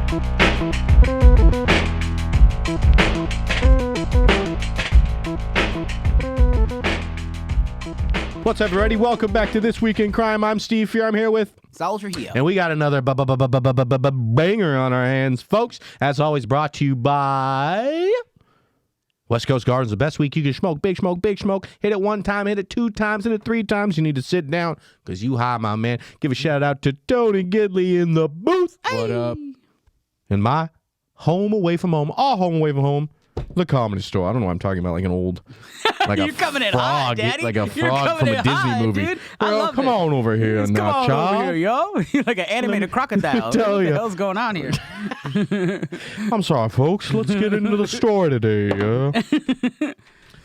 What's up, everybody? Welcome back to This Week in Crime. I'm Steve Furey. I'm here with Saul Trujillo. And we got another banger on our hands, folks. As always, brought to you by West Coast Gardens, the best week you can smoke. Big smoke, big smoke. Hit it one time, hit it two times, hit it three times. You need to sit down because you high, my man. Give a shout out to Tony Gidley in the booth. Hey. What up? In my home away from home, all home away from home, the Comedy Store. I don't know what I'm talking about, like an old, like You're a coming in frog, hot, Daddy. like a You're frog from a Disney hot, movie. Dude. Bro, come on over here, Come now, on child. over here, yo. You're like an animated crocodile. tell What ya. the hell's going on here? I'm sorry, folks. Let's get into the story today.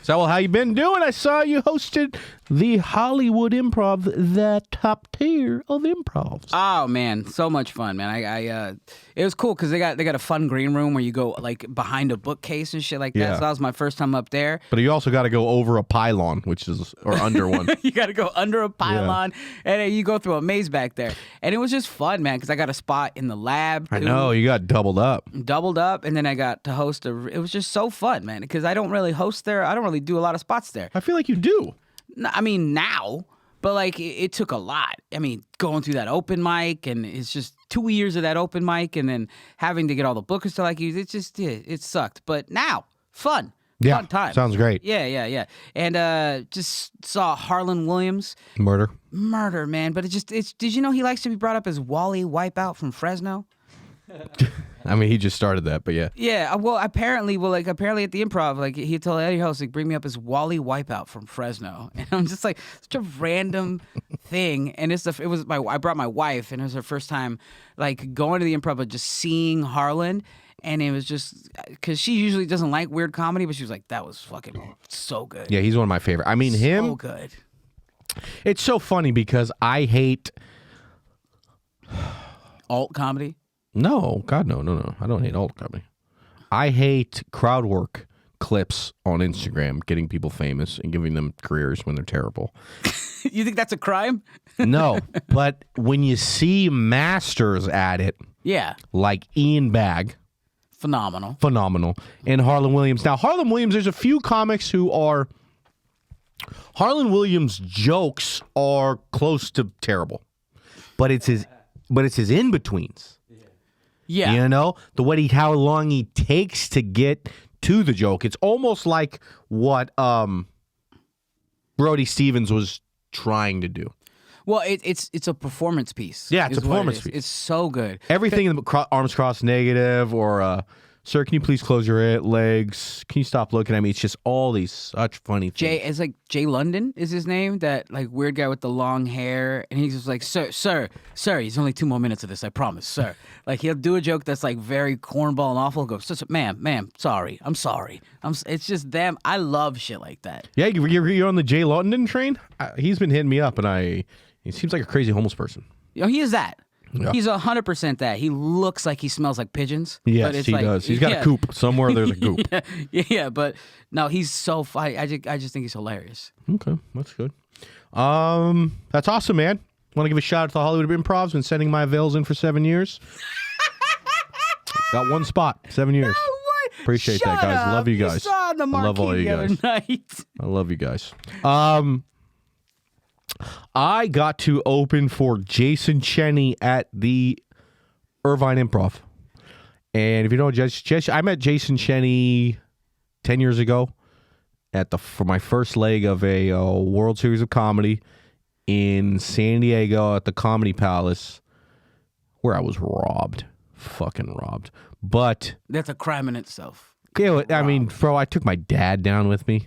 So, well, how you been doing? I saw you hosted the Hollywood Improv, the top tier of improvs. Oh man, so much fun, man. It was cool because they got a fun green room where you go like behind a bookcase and shit like that. Yeah. So that was my first time up there. But you also got to go over a pylon, or under one. You got to go under a pylon and then you go through a maze back there. And it was just fun, man, because I got a spot in the lab. I know, you got doubled up. Doubled up, and then I got to host it was just so fun, man, because I don't really host there. I don't really do a lot of spots there. I feel like you do. I mean, now, but like it took a lot. I mean, going through that open mic, and it's just 2 years of that open mic, and then having to get all the bookers to like you. It just it sucked. But now, fun. Yeah, Fun time. sounds great. Yeah. And just saw Harlan Williams. Murder, man. But did you know he likes to be brought up as Wally Wipeout from Fresno? I mean, he just started that, but yeah. Yeah, well, apparently at the Improv, like he told Eddie Host, like, bring me up as Wally Wipeout from Fresno, and I'm just like such a random thing. And I brought my wife, and it was her first time like going to the Improv, but just seeing Harlan, and it was just because she usually doesn't like weird comedy, but she was like, that was fucking so good. Yeah, he's one of my favorite. I mean, him. So good. It's so funny because I hate Alt comedy. No, God, no. I don't hate alt comedy. I hate crowd work clips on Instagram, getting people famous and giving them careers when they're terrible. You think that's a crime? No, but when you see masters at it, Yeah. like Ian Bagg, Phenomenal. and Harlan Williams. Now, Harlan Williams, there's a few comics who are... Harlan Williams' jokes are close to terrible, but it's his in-betweens. Yeah. You know, how long he takes to get to the joke. It's almost like what Brody Stevens was trying to do. Well, it's a performance piece. Yeah, it's a is what it performance is. piece. It's so good. Everything in the arms crossed negative, or sir, can you please close your legs? Can you stop looking at me? It's just all these such funny things. It's like Jay London is his name, that like weird guy with the long hair, and he's just like, sir, he's only 2 more minutes of this, I promise, sir. Like he'll do a joke that's like very cornball and awful. Go, ma'am, sorry, I'm sorry. It's just them. I love shit like that. Yeah, you're on the Jay London train. He's been hitting me up, and he seems like a crazy homeless person. You know, he is that. Yeah. He's 100% that. He looks like he smells like pigeons. Yes, but it's he like, does. He's got a coop somewhere. There's a coop. yeah, but no, he's so funny. I just think he's hilarious. Okay, that's good. That's awesome, man. Want to give a shout out to the Hollywood Improvs. Been sending my avails in for 7 years. Got one spot, 7 years. Appreciate that, guys. Up. Love you guys. You saw the I love all you guys. Night. I love you guys. I got to open for Jason Cheney at the Irvine Improv. And if you know, I met Jason Cheney 10 years ago for my first leg of a World Series of Comedy in San Diego at the Comedy Palace, where I was fucking robbed. But that's a crime in itself. I mean, bro, I took my dad down with me.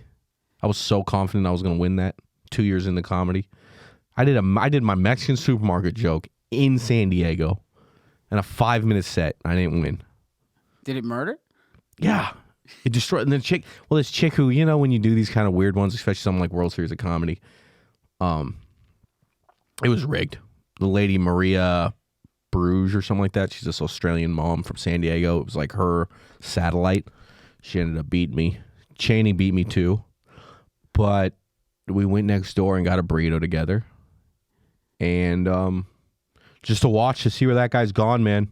I was so confident I was going to win that 2 years into comedy. I did my Mexican supermarket joke in San Diego and a 5-minute set. I didn't win. Did it murder? Yeah. It destroyed. And this chick who, you know, when you do these kind of weird ones, especially something like World Series of Comedy, it was rigged. The lady Maria Bruges or something like that. She's this Australian mom from San Diego. It was like her satellite. She ended up beating me. Cheney beat me too. But we went next door and got a burrito together. And just to see where that guy's gone, man.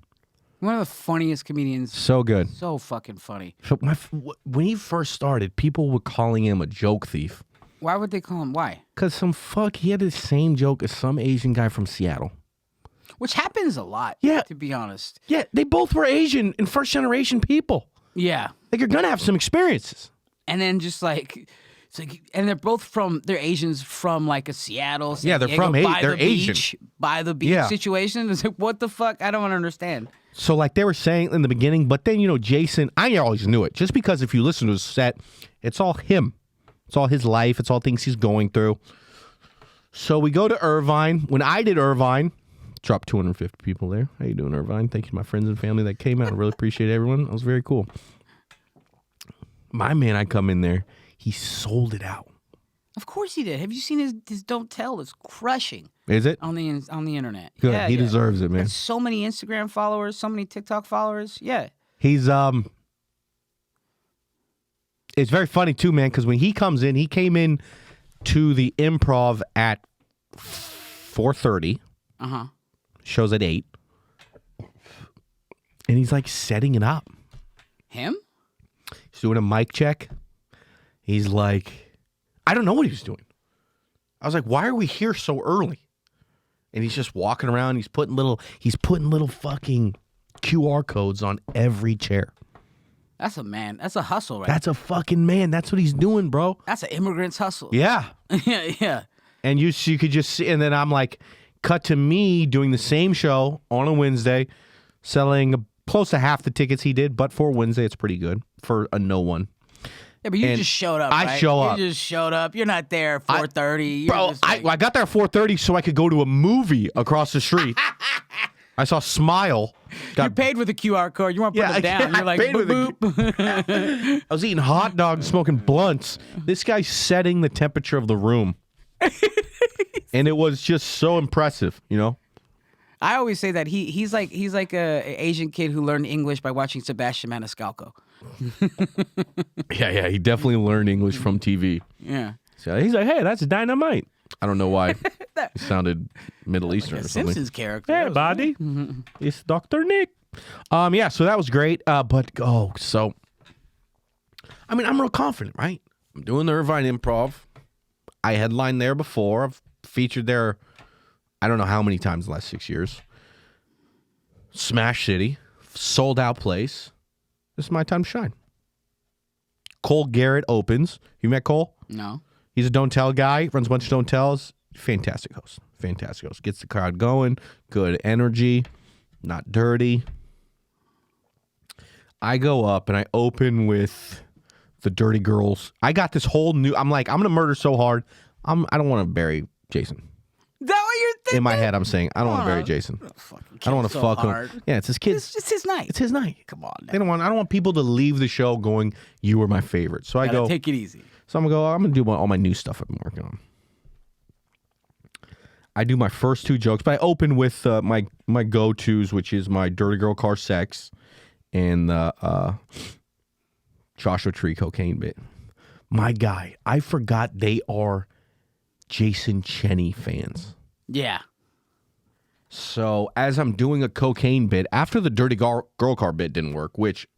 One of the funniest comedians. So good. So fucking funny. So when he first started, people were calling him a joke thief. Why would they call him? Why? Because he had the same joke as some Asian guy from Seattle. Which happens a lot, Yeah. to be honest. Yeah, they both were Asian and first-generation people. Yeah. Like, you're going to have some experiences. And then just like, it's like, and they're Asians from like a Seattle. San Yeah, they're Diego, from by they're the Asian. Beach, by the beach Yeah. situation. It's like, what the fuck? I don't understand. So, like, they were saying in the beginning, but then, Jason, I always knew it. Just because if you listen to his set, it's all him. It's all his life. It's all things he's going through. So we go to Irvine. When I did Irvine, dropped 250 people there. How you doing, Irvine? Thank you to my friends and family that came out. I really appreciate everyone. That was very cool. My man, I come in there. He sold it out. Of course he did. Have you seen his Don't Tell? It's crushing Is it? on the internet. Good. Yeah, He yeah. deserves it, man. Got so many Instagram followers, so many TikTok followers. Yeah. He's it's very funny too, man, because when he comes in, he came in to the Improv at 4:30. Uh-huh. Shows at 8. And he's like setting it up. Him? He's doing a mic check. He's like, I don't know what he was doing. I was like, why are we here so early? And he's just walking around. He's putting little fucking QR codes on every chair. That's a man. That's a hustle, right? That's a fucking man. That's what he's doing, bro. That's an immigrant's hustle. Yeah. yeah, yeah. And you could just see, and then I'm like, cut to me doing the same show on a Wednesday, selling close to half the tickets he did, but for Wednesday, it's pretty good for a no one. Yeah, but you And just showed up. I right? show up. You just showed up. You're not there at 4:30. Bro, I got there at 4:30 so I could go to a movie across the street. I saw Smile. You paid with a QR code. You weren't putting it down. You're like, paid with boop, boop. I was eating hot dogs, smoking blunts. This guy's setting the temperature of the room. And it was just so impressive, I always say that he's like a Asian kid who learned English by watching Sebastian Maniscalco. Yeah, he definitely learned English from TV. Yeah. So he's like, hey, that's dynamite. I don't know why. He sounded Middle Eastern or something. Simpsons character. Hey, buddy. It's Dr. Nick. Yeah, so that was great. I'm real confident, right? I'm doing the Irvine Improv. I headlined there before. I've featured there, I don't know how many times in the last 6 years. Smash City. Sold out place. This is my time to shine. Cole Garrett opens. You met Cole? No. He's a Don't Tell guy. Runs a bunch of Don't Tells. Fantastic host. Gets the crowd going. Good energy. Not dirty. I go up and I open with the Dirty Girls. I got this whole new... I'm like, I'm going to murder so hard. I don't want to bury Jason. Is that what you're thinking? In my head, I'm saying, I don't want to bury Jason. I don't want to fuck him. Yeah, it's his kid. It's his night. It's his night. Come on. I don't want people to leave the show going, you were my favorite. So I go... Take it easy. So I'm going to do all my new stuff I've been working on. I do my first 2 jokes, but I open with my go-tos, which is my Dirty Girl Car Sex and the Joshua Tree cocaine bit. My guy, I forgot they are Jason Cheney fans. Yeah. So as I'm doing a cocaine bit, after the Dirty Girl Car bit didn't work, which...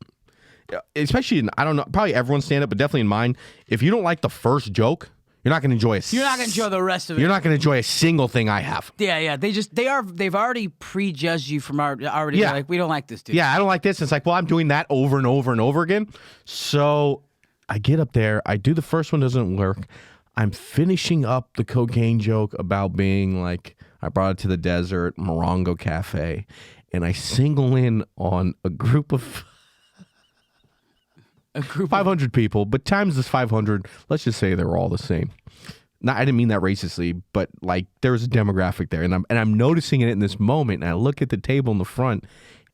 especially in, I don't know, probably everyone's stand-up, but definitely in mine, if you don't like the first joke, you're not going to enjoy You're not going to enjoy the rest of it. You're not going to enjoy a single thing I have. Yeah. They've already prejudged you from already. Yeah. Like, we don't like this dude. Yeah, I don't like this. It's like, well, I'm doing that over and over and over again. So I get up there. I do the first one, doesn't work. I'm finishing up the cocaine joke about being like, I brought it to the desert, Morongo Cafe, and I single in on a group of 500 people, but times this 500, let's just say they're all the same. Now, I didn't mean that racistly, but like there was a demographic there, and I'm noticing it in this moment. And I look at the table in the front,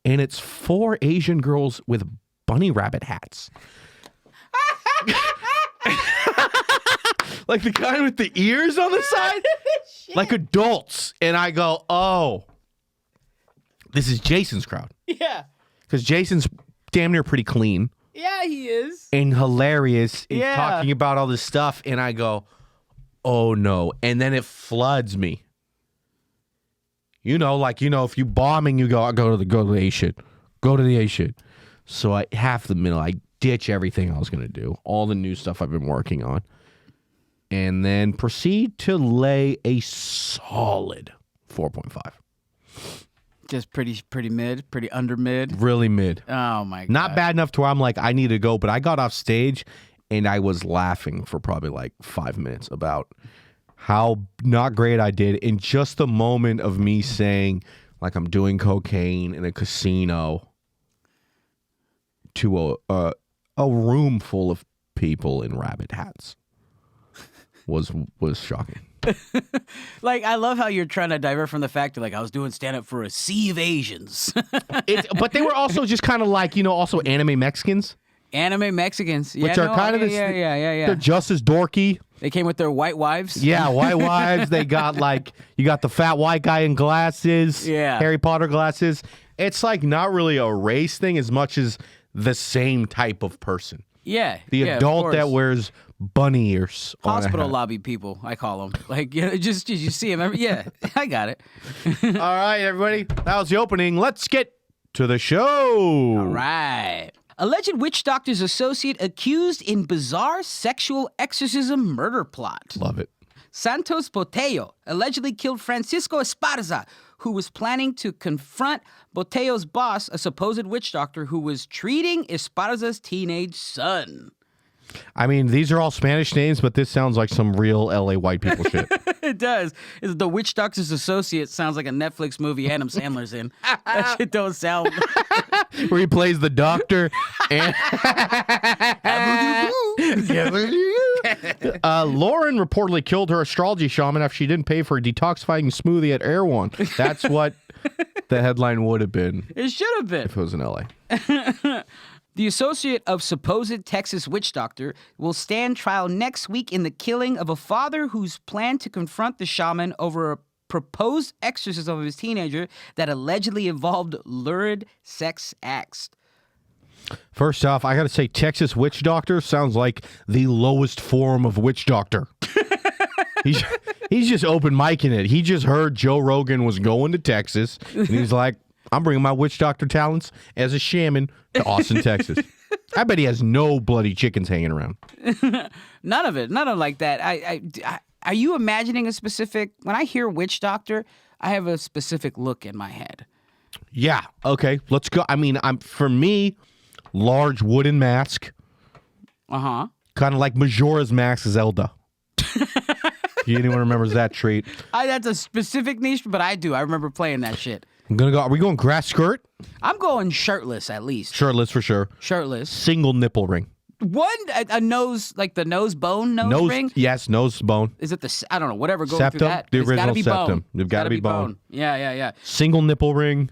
and it's 4 Asian girls with bunny rabbit hats, like the kind with the ears on the side, like adults. And I go, oh, this is Jason's crowd. Yeah. Because Jason's damn near pretty clean. Yeah, he is. And hilarious. And Yeah. talking about all this stuff. And I go, oh no. And then it floods me. If you bombing, you go to the A shit. Go to the A shit. So I ditch everything I was going to do, all the new stuff I've been working on, and then proceed to lay a solid 4.5. Just pretty mid, pretty under mid. Really mid. Oh my god. Not bad enough to where I'm like, I need to go, but I got off stage and I was laughing for probably like 5 minutes about how not great I did in just the moment of me saying like I'm doing cocaine in a casino to a room full of people in rabbit hats was shocking. Like, I love how you're trying to divert from the fact that, like, I was doing stand-up for a sea of Asians. But they were also just kind of like, also anime Mexicans. Anime Mexicans. Which are kind of this. Yeah. They're just as dorky. They came with their white wives. Yeah, white wives. They got you got the fat white guy in glasses. Yeah. Harry Potter glasses. It's like not really a race thing as much as the same type of person. Yeah. The adult that wears bunny ears. Hospital lobby people, I call them. Like, just you see them. Yeah, I got it. All right, everybody. That was the opening. Let's get to the show. All right. Alleged witch doctor's associate accused in bizarre sexual exorcism murder plot. Love it. Santos Botello allegedly killed Francisco Esparza, who was planning to confront Botello's boss, a supposed witch doctor who was treating Esparza's teenage son. I mean, these are all Spanish names, but this sounds like some real LA white people shit. It does. The witch doctor's associate sounds like a Netflix movie Adam Sandler's in. That shit don't sound... Where he plays the doctor and Lauren reportedly killed her astrology shaman after she didn't pay for a detoxifying smoothie at Erewhon. That's what the headline would have been. It should have been. If it was in LA. The associate of supposed Texas witch doctor will stand trial next week in the killing of a father who's planned to confront the shaman over a proposed exorcism of his teenager that allegedly involved lurid sex acts. First off, I got to say, Texas witch doctor sounds like the lowest form of witch doctor. He's just open micing it. He just heard Joe Rogan was going to Texas, and he's like, I'm bringing my witch doctor talents as a shaman to Austin, Texas. I bet he has no bloody chickens hanging around. None of it. None of like that. Are you imagining a specific... When I hear witch doctor, I have a specific look in my head. Yeah. Okay. Let's go. I mean, for me, large wooden mask. Uh-huh. Kind of like Majora's Mask Zelda. If anyone remembers that treat. That's a specific niche, but I do. I remember playing that shit. I'm gonna go. Are we going grass skirt? I'm going shirtless at least. Shirtless for sure. Shirtless. Single nipple ring. A nose, like the nose bone nose ring? Yes, nose bone. Is it I don't know, whatever goes septum, through that. the It's original gotta be septum. Bone. They've got to be bone. Yeah. Single nipple ring.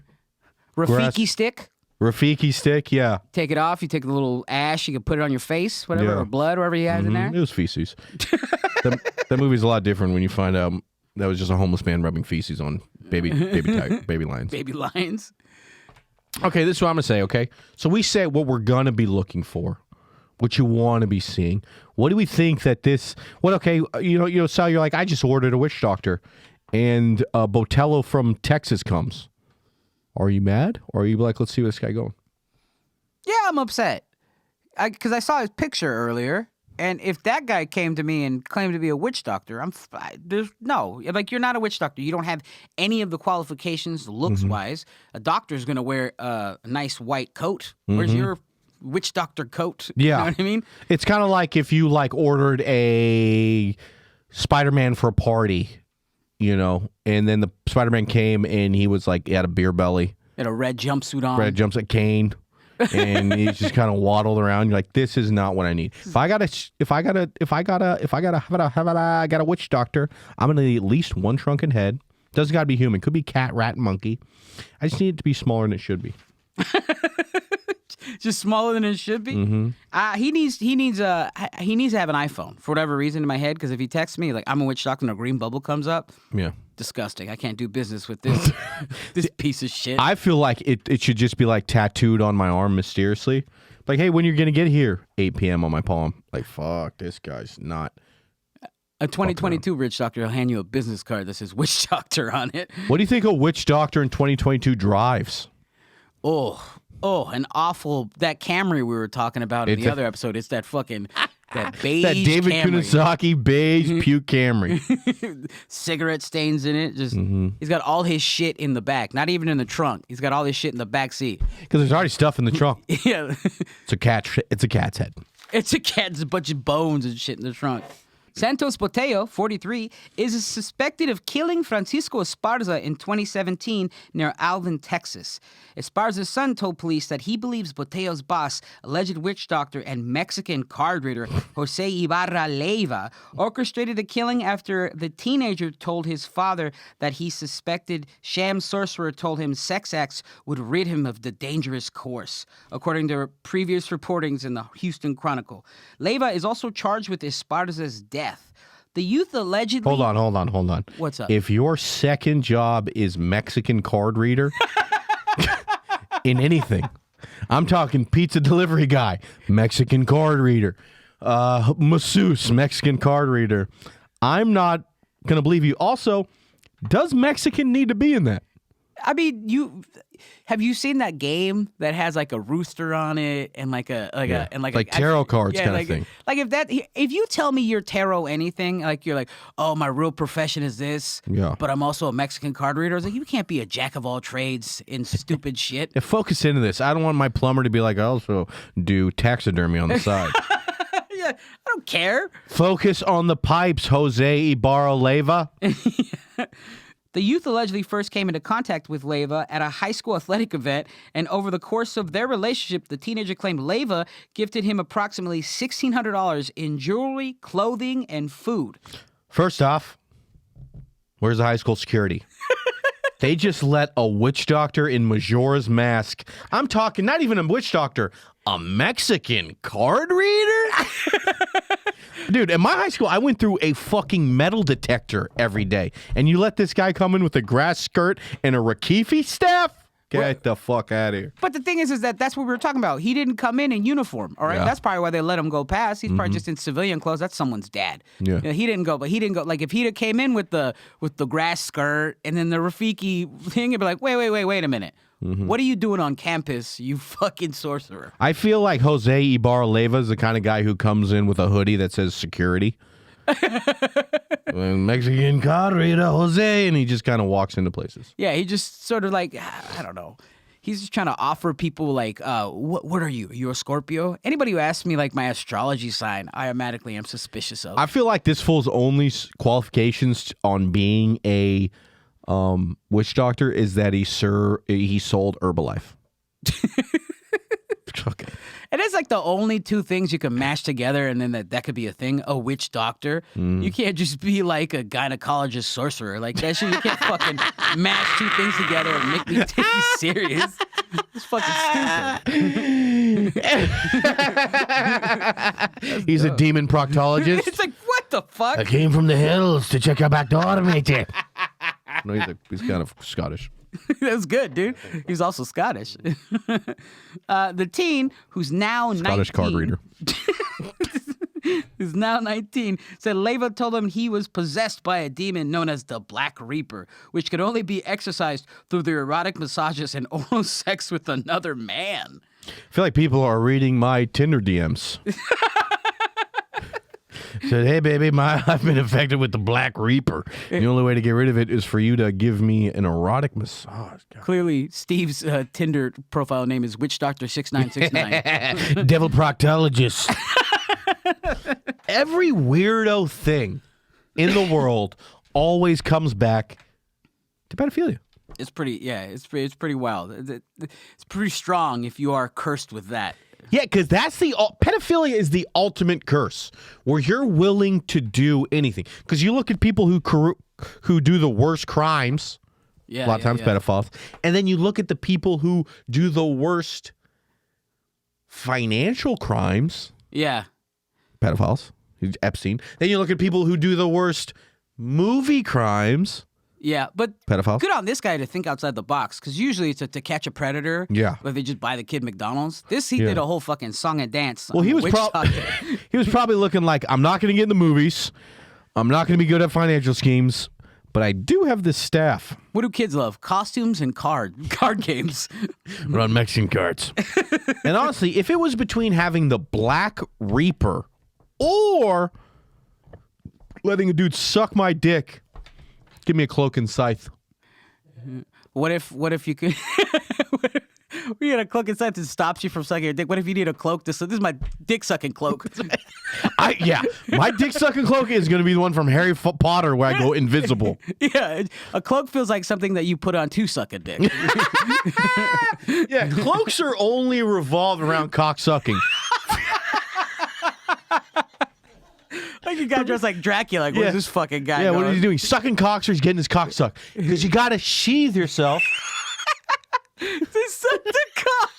Rafiki stick. Rafiki stick, yeah. Take it off. You take the little ash. You can put it on your face, whatever, or blood, whatever he has in there. It was feces. That movie's a lot different when you find out that was just a homeless man rubbing feces on baby lions. Baby lions. Okay, this is what I'm going to say, okay? So we say what we're going to be looking for, what you want to be seeing. What do we think that this... Well, okay, Sal, you're like, I just ordered a witch doctor, and Botello from Texas comes. Are you mad? Or are you like, let's see where this guy going? Yeah, I'm upset. Because I saw his picture earlier, and if that guy came to me and claimed to be a witch doctor, you're not a witch doctor. You don't have any of the qualifications looks-wise. A doctor's going to wear a nice white coat. Where's your witch doctor coat? Yeah. You know what I mean? It's kind of like if you ordered a Spider-Man for a party, and then the Spider-Man came and he was he had a beer belly. Had a red jumpsuit on. Red jumpsuit, cane. And he's just kind of waddled around. You're like, this is not what I need. If I got a witch doctor, I'm gonna need at least one shrunken head. Doesn't gotta be human. Could be cat, rat, monkey. I just need it to be smaller than it should be. Just smaller than it should be. Mm-hmm. He needs to have an iPhone for whatever reason in my head. Because if he texts me I'm a witch doctor and a green bubble comes up, yeah, disgusting. I can't do business with this this piece of shit. I feel like it should just be tattooed on my arm mysteriously. Like, hey, when you're gonna get here? 8 p.m. on my palm. Like, fuck, this guy's not. A 2022 witch doctor will hand you a business card that says witch doctor on it. What do you think a witch doctor in 2022 drives? Oh, Oh, an awful that Camry we were talking about in the other episode. It's that fucking that beige That David Camry. Kunasaki beige puke Camry. Cigarette stains in it. Just he's got all his shit in the back, not even in the trunk. He's got all his shit in the back seat. Because there's already stuff in the trunk. Yeah, It's a cat's head. it's a cat. There's a bunch of bones and shit in the trunk. Santos Botello, 43, is suspected of killing Francisco Esparza in 2017 near Alvin, Texas. Esparza's son told police that he believes Botello's boss, alleged witch doctor and Mexican card reader Jose Ibarra Leiva, orchestrated the killing after the teenager told his father that he suspected sham sorcerer told him sex acts would rid him of the dangerous course, according to previous reportings in the Houston Chronicle. Leiva is also charged with Esparza's death. The youth allegedly... Hold on. What's up? If your second job is Mexican card reader in anything, I'm talking pizza delivery guy, Mexican card reader, masseuse, Mexican card reader, I'm not going to believe you. Also, does Mexican need to be in that? I mean, have you seen that game that has like a rooster on it and like tarot cards kind of thing? Like if you tell me you're tarot anything, like you're like, oh, my real profession is this, but I'm also a Mexican card reader. I was like, you can't be a jack of all trades in stupid shit. Yeah, focus into this. I don't want my plumber to be like, I also do taxidermy on the side. Yeah, I don't care. Focus on the pipes, Jose Ibarra Leiva. The youth allegedly first came into contact with Leiva at a high school athletic event, and over the course of their relationship, the teenager claimed Leiva gifted him approximately $1,600 in jewelry, clothing, and food. First off, where's the high school security? They just let a witch doctor in Majora's Mask. I'm talking not even a witch doctor, a Mexican card reader? Dude, in my high school, I went through a fucking metal detector every day. And you let this guy come in with a grass skirt and a Rakifi staff? Get the fuck out of here. But the thing is that's what we were talking about. He didn't come in uniform, all right? Yeah. That's probably why they let him go past. He's probably just in civilian clothes. That's someone's dad. Yeah. He didn't go. Like, if he'd have came in with the grass skirt and then the Rafiki thing, he'd be like, wait a minute. What are you doing on campus, you fucking sorcerer? I feel like Jose Ibarra Leiva is the kind of guy who comes in with a hoodie that says security. Mexican card reader, Jose, and he just kind of walks into places. Yeah, he just sort of like, I don't know. He's just trying to offer people like, what are you? Are you a Scorpio? Anybody who asks me like my astrology sign, I automatically am suspicious of. I feel like this fool's only qualifications on being a witch doctor is that he sold Herbalife. Okay. And it's like the only two things you can mash together, and then that could be a thing. A witch doctor. You can't just be like a gynecologist sorcerer. Like that shit, you can't fucking mash two things together and make me take you serious. It's fucking stupid. He's a demon proctologist. It's like, what the fuck? I came from the hills to check your back door, matey. No, he's kind of Scottish. That was good, dude. He's also Scottish. The teen, who's now Scottish 19, card reader. who's now 19, said Leiva told him he was possessed by a demon known as the Black Reaper, which could only be exorcised through the erotic massages and oral sex with another man. I feel like people are reading my Tinder DMs. Said, hey, baby, I've been infected with the Black Reaper. The only way to get rid of it is for you to give me an erotic massage. God. Clearly, Steve's Tinder profile name is Witch Doctor 6969. Devil proctologist. Every weirdo thing in the world always comes back to pedophilia. It's pretty pretty wild. It's pretty strong if you are cursed with that. Yeah, because that's pedophilia is the ultimate curse, where you're willing to do anything. Because you look at people who do the worst crimes, a lot of times pedophiles, and then you look at the people who do the worst financial crimes, pedophiles, Epstein. Then you look at people who do the worst movie crimes. Yeah, but pedophiles. Good on this guy to think outside the box, because usually it's to catch a predator. Yeah, but they just buy the kid McDonald's. He did a whole fucking song and dance. Well, he was probably looking like, I'm not going to get in the movies. I'm not going to be good at financial schemes, But I do have this staff. What do kids love? Costumes and card games. Run Mexican cards. And honestly, if it was between having the Black Reaper or letting a dude suck my dick, give me a cloak and scythe. What if you could? We had a cloak and scythe that stops you from sucking your dick. What if you need a cloak? This is my dick sucking cloak. My dick sucking cloak is going to be the one from Harry Potter where I go invisible. Yeah, a cloak feels like something that you put on to suck a dick. Yeah, cloaks are only revolved around cock sucking. Like you got dressed like Dracula. Like, what's this fucking guy? Yeah, doing? what is he doing? Sucking cocks or he's getting his cock sucked? Because you got to sheathe yourself. They sucked the cock.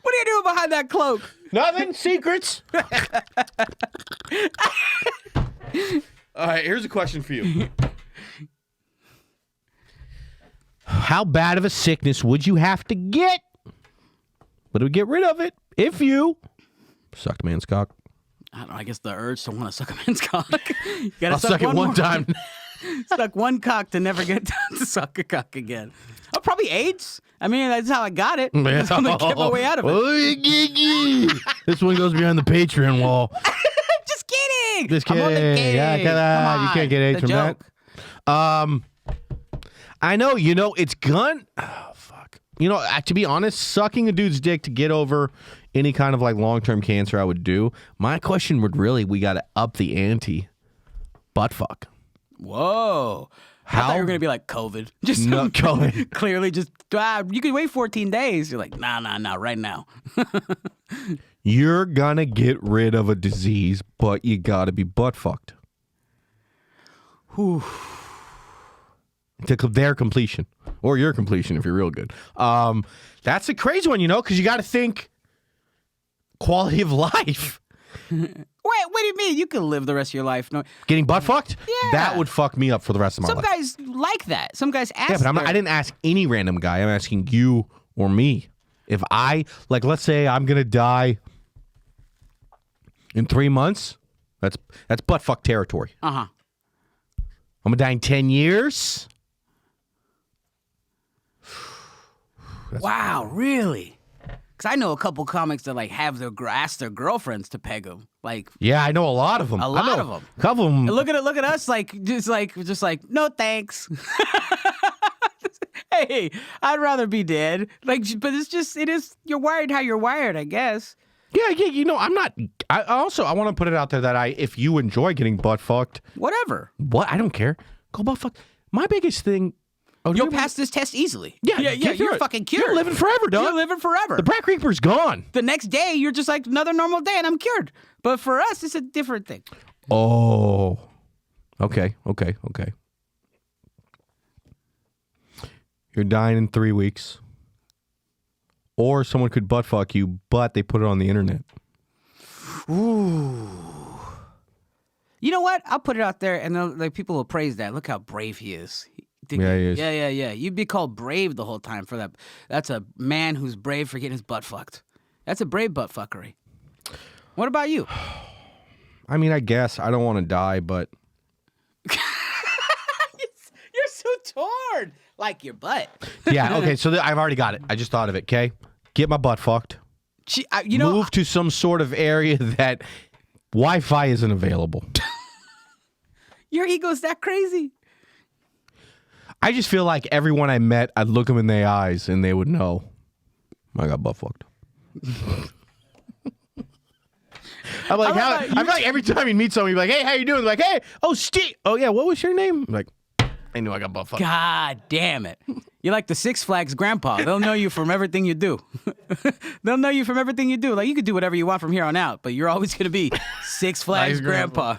What are you doing behind that cloak? Nothing. Secrets. All right, here's a question for you. How bad of a sickness would you have to get? Would we get rid of it if you sucked a man's cock? I don't know. I guess the urge to want to suck a man's cock. You gotta I'll suck it one time. Suck one cock to never get to suck a cock again. Oh, probably AIDS. I mean, that's how I got it. I'm gonna get my way out of it. This one goes behind the Patreon wall. Just kidding. Just kidding. I'm only kidding. Yeah, Come on. you can't get AIDS The from joke. that. I know. It's gun. Oh fuck. To be honest, sucking a dude's dick to get over any kind of like long-term cancer, I would do. My question would really, we got to up the ante. Butt fuck. Whoa. I thought you were going to be like COVID. Just no, COVID. Clearly just, you could wait 14 days. You're like, nah, right now. You're going to get rid of a disease, but you got to be butt fucked. Whew. To their completion. Or your completion if you're real good. That's a crazy one, because you got to think quality of life. Wait, what do you mean? You can live the rest of your life. No, Getting butt fucked? Yeah. That would fuck me up for the rest of my some life. guys like that. Some guys ask. Yeah, but I didn't ask any random guy. I'm asking you or me. If let's say I'm going to die in 3 months, that's butt fuck territory. Uh-huh. I'm going to die in 10 years. Wow, really? Because I know a couple comics that have ask their girlfriends to peg them. Yeah, I know a lot of them. A lot of them. A couple of them. Look at us, just like no thanks. Hey, I'd rather be dead. But you're wired how you're wired, I guess. Yeah. I'm not. I want to put it out there that if you enjoy getting butt fucked, Whatever. what I don't care. Go butt fuck. My biggest thing. Oh, You'll pass this test easily. Yeah, You're fucking cured. You're living forever, dog. You're living forever. The Black Reaper's gone. The next day, you're just like another normal day, and I'm cured. But for us, it's a different thing. Oh. Okay. You're dying in 3 weeks. Or someone could butt fuck you, but they put it on the internet. Ooh. You know what? I'll put it out there, and people will praise that. Look how brave he is. Yeah, he is. Yeah. You'd be called brave the whole time for that. That's a man who's brave for getting his butt fucked. That's a brave butt fuckery. What about you? I mean, I guess I don't want to die, but You're so torn. Like your butt. yeah. Okay, so I've already got it. I just thought of it. Okay, get my butt fucked. Move to some sort of area that Wi-Fi isn't available. Your ego's that crazy. I just feel like everyone I met, I'd look them in the eyes and they would know I got butt fucked. I'm like, I feel like every time you meet someone, you're like, hey, how you doing? Like, hey, oh, Steve. Oh, yeah, what was your name? I'm like, I knew I got butt fucked. God damn it. You're like the Six Flags grandpa. They'll know you from everything you do. They'll know you from everything you do. Like, you could do whatever you want from here on out, but you're always going to be Six Flags grandpa.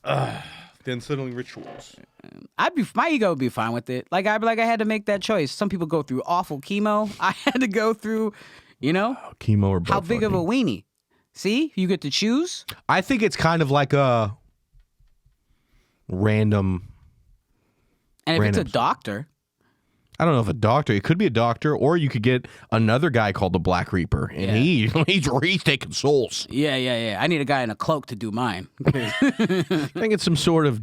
The unsettling rituals. My ego would be fine with it. I'd be like, I had to make that choice. Some people go through awful chemo. I had to go through, chemo or butt how big of a weenie. See, you get to choose. I think it's kind of like a random. And if it's a doctor. I don't know if a doctor. It could be a doctor, or you could get another guy called the Black Reaper, and he's taking souls. Yeah. I need a guy in a cloak to do mine. I think it's some sort of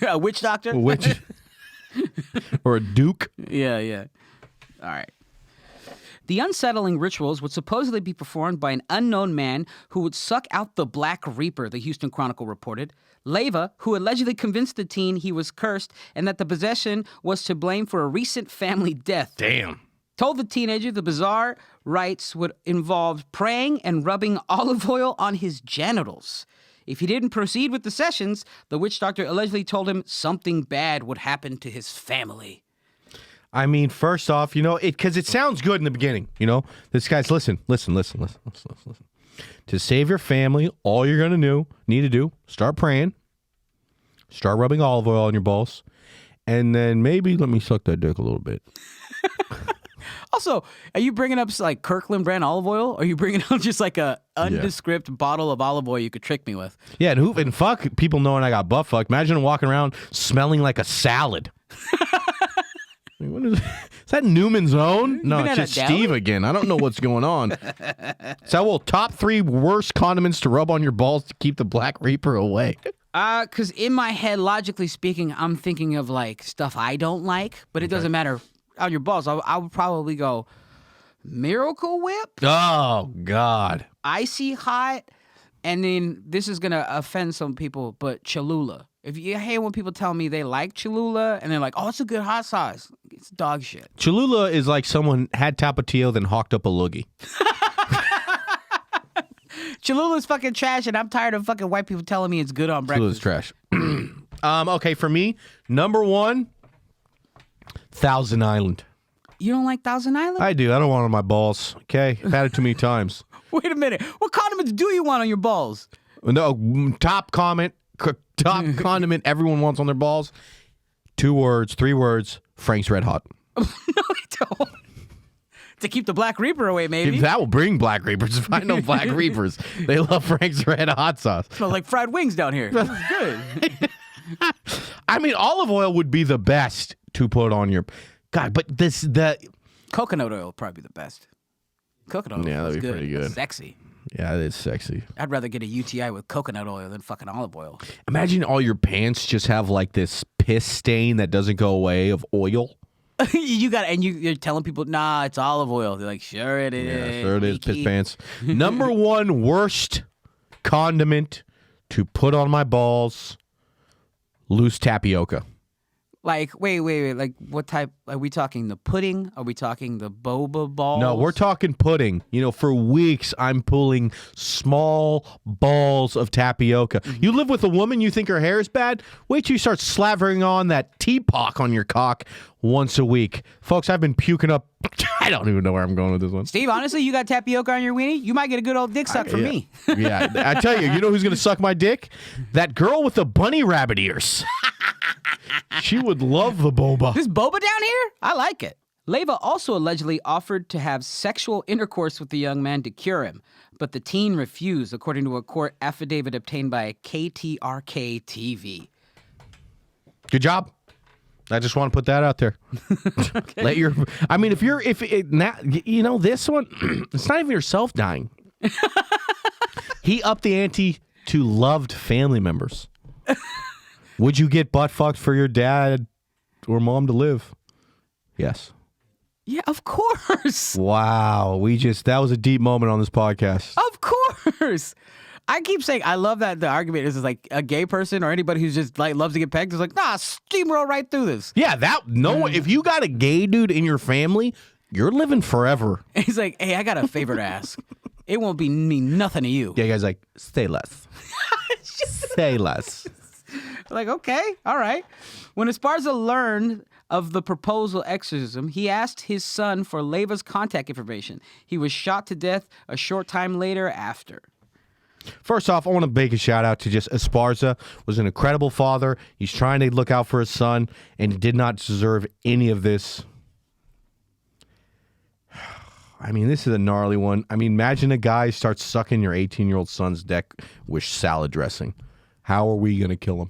a witch doctor? witch or a duke. Yeah. All right. The unsettling rituals would supposedly be performed by an unknown man who would suck out the Black Reaper, the Houston Chronicle reported. Leyva, who allegedly convinced the teen he was cursed and that the possession was to blame for a recent family death. Damn. Told the teenager the bizarre rites would involve praying and rubbing olive oil on his genitals. If he didn't proceed with the sessions, the witch doctor allegedly told him something bad would happen to his family. I mean, first off, because it sounds good in the beginning, This guy's, listen. To save your family, all you're going to need to do, start praying, start rubbing olive oil on your balls, and then maybe let me suck that dick a little bit. Also, are you bringing up like Kirkland brand olive oil? Or are you bringing up just like a undescript bottle of olive oil you could trick me with? Yeah, and fuck people knowing I got butt fucked. Imagine walking around smelling like a salad. What is that Newman's Own? No, it's just Steve again. I don't know what's going on. So, top 3 worst condiments to rub on your balls to keep the Black Reaper away. Because in my head, logically speaking, I'm thinking of like stuff I don't like, but it doesn't matter on your balls. I would probably go Miracle Whip. Oh, God. Icy Hot. And then this is going to offend some people, but Cholula. If you hate when people tell me they like Cholula and they're like, oh, it's a good hot sauce. It's dog shit. Cholula is like someone had Tapatio, then hawked up a loogie. Cholula's fucking trash, and I'm tired of fucking white people telling me it's good on breakfast. Cholula's trash. Okay, for me, number 1, Thousand Island. You don't like Thousand Island? I do. I don't want it on my balls. Okay? I've had it too many times. Wait a minute. What condiments do you want on your balls? No, top condiment everyone wants on their balls. 2 words, 3 words, Frank's Red Hot. No, I don't. To keep the Black Reaper away, maybe. That will bring Black Reapers. If I know Black Reapers, they love Frank's Red Hot sauce. Smells like fried wings down here. This is good. I mean, olive oil would be the best to put on your... God, but the... Coconut oil would probably be the best. Coconut oil that'd be good. pretty good. Sexy. Yeah, it is sexy. I'd rather get a UTI with coconut oil than fucking olive oil. Imagine all your pants just have like this piss stain that doesn't go away of oil. You're telling people, nah, it's olive oil. They're like, sure it is. Yeah, sure it is. Piss pants. Number 1 worst condiment to put on my balls: loose tapioca. Like, wait. Like, what type? Are we talking the pudding? Are we talking the boba balls? No, we're talking pudding. For weeks, I'm pulling small balls of tapioca. Mm-hmm. You live with a woman, you think her hair is bad? Wait till you start slavering on that teapot on your cock once a week. Folks, I've been puking up. I don't even know where I'm going with this one. Steve, honestly, you got tapioca on your weenie? You might get a good old dick suck from me. Yeah, I tell you who's going to suck my dick? That girl with the bunny rabbit ears. She would love the boba. This boba down here? I like it. Leyva also allegedly offered to have sexual intercourse with the young man to cure him, but the teen refused, according to a court affidavit obtained by KTRK TV. Good job. I just want to put that out there. Okay. This one, it's not even yourself dying. He upped the ante to loved family members. Would you get butt fucked for your dad or mom to live? Yes. Yeah, of course. Wow. That was a deep moment on this podcast. Of course. I keep saying, I love that the argument is like a gay person or anybody who's just like loves to get pegged is like, nah, steamroll right through this. Yeah, if you got a gay dude in your family, you're living forever. He's like, hey, I got a favor to ask. It won't mean nothing to you. Yeah, guy's like, say less. Say less. Like, okay, all right. When Esparza learned of the proposal exorcism, he asked his son for Leyva's contact information. He was shot to death a short time later after. First off, I want to make a shout out to just Esparza. Was an incredible father. He's trying to look out for his son, and he did not deserve any of this. I mean, this is a gnarly one. I mean, imagine a guy starts sucking your 18-year-old son's dick with salad dressing. How are we going to kill him?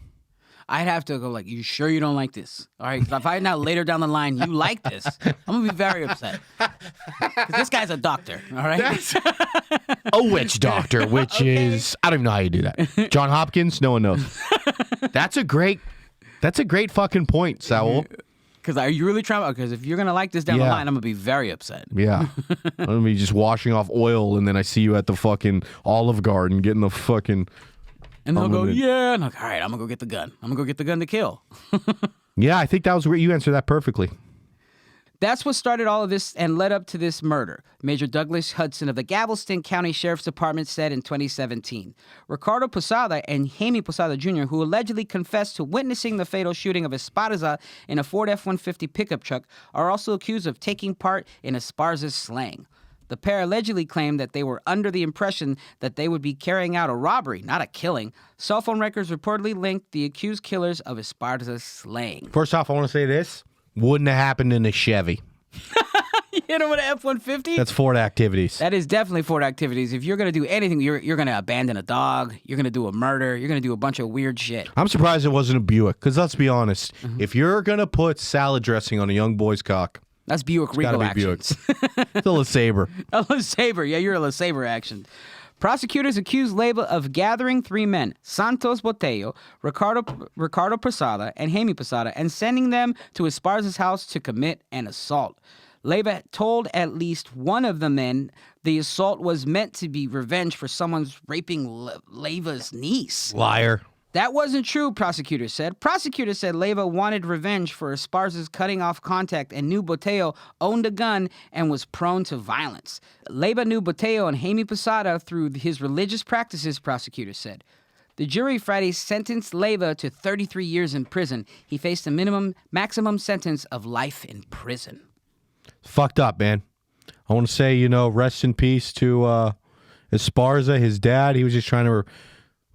I'd have to go like, you sure you don't like this? All right, if I find out later down the line you like this, I'm going to be very upset. Because this guy's a doctor, all right? A witch doctor, which is, I don't even know how you do that. John Hopkins, no one knows. That's a great fucking point, Saul. Because are you really trying? Because if you're going to like this down the line, I'm going to be very upset. Yeah. I'm going to be just washing off oil, and then I see you at the fucking Olive Garden getting the fucking... And they'll go, yeah. And I'm like, all right, I'm going to go get the gun. I'm going to go get the gun to kill. Yeah, I think that was where you answered that perfectly. That's what started all of this and led up to this murder, Major Douglas Hudson of the Galveston County Sheriff's Department said in 2017. Ricardo Posada and Jaime Posada Jr., who allegedly confessed to witnessing the fatal shooting of Esparza in a Ford F-150 pickup truck, are also accused of taking part in Esparza's slaying. The pair allegedly claimed that they were under the impression that they would be carrying out a robbery, not a killing. Cell phone records reportedly linked the accused killers of Esparza's slaying. First off, I want to say this. Wouldn't have happened in a Chevy. You hit him with an F-150? That's Ford activities. That is definitely Ford activities. If you're going to do anything, you're going to abandon a dog, you're going to do a murder, you're going to do a bunch of weird shit. I'm surprised it wasn't a Buick, because let's be honest. If you're going to put salad dressing on a young boy's cock, that's Buick Regal actions. It's a LeSabre. A LeSabre. Yeah, you're a LeSabre action. Prosecutors accused Leyva of gathering three men, Santos Botello, Ricardo Posada, and Jaime Posada, and sending them to Esparza's house to commit an assault. Leyva told at least one of the men the assault was meant to be revenge for someone's raping Leyva's niece. Liar. That wasn't true, prosecutors said. Prosecutors said Leyva wanted revenge for Esparza's cutting off contact and knew Botello owned a gun and was prone to violence. Leyva knew Botello and Jaime Posada through his religious practices, prosecutors said. The jury Friday sentenced Leyva to 33 years in prison. He faced a maximum sentence of life in prison. Fucked up, man. I want to say, rest in peace to Esparza, his dad. He was just trying to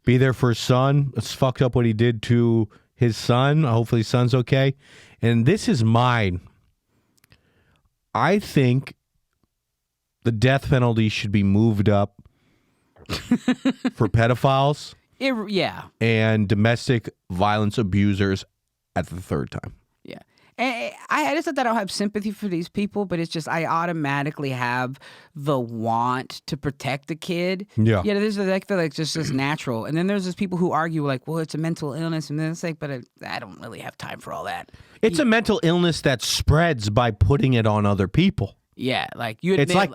be there for his son. It's fucked up what he did to his son. Hopefully his son's okay. And this is mine. I think the death penalty should be moved up for pedophiles and domestic violence abusers at the third time. Yeah. And it's not that I don't have sympathy for these people, but it's just I automatically have the want to protect the kid. Yeah. Yeah, there's just this natural. And then there's those people who argue like, well, it's a mental illness. And then it's like, but I don't really have time for all that. It's a mental illness that spreads by putting it on other people. Yeah, like you admit, it's like...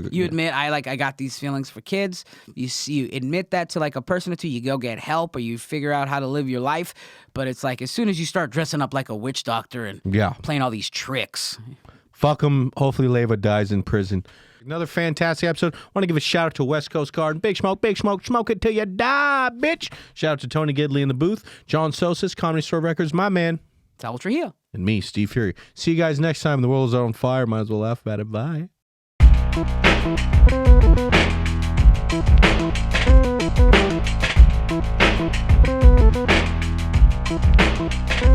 You admit I got these feelings for kids. You admit that to like a person or two. You go get help or you figure out how to live your life. But it's like as soon as you start dressing up like a witch doctor and playing all these tricks. Fuck him. Hopefully Leyva dies in prison. Another fantastic episode. Want to give a shout out to West Coast Garden. Big smoke, smoke it till you die, bitch. Shout out to Tony Gidley in the booth. John Sosis, Comedy Store Records, my man. Saul Trujillo. And me, Steve Furey. See you guys next time. The world is on fire. Might as well laugh about it. Bye. Thank you.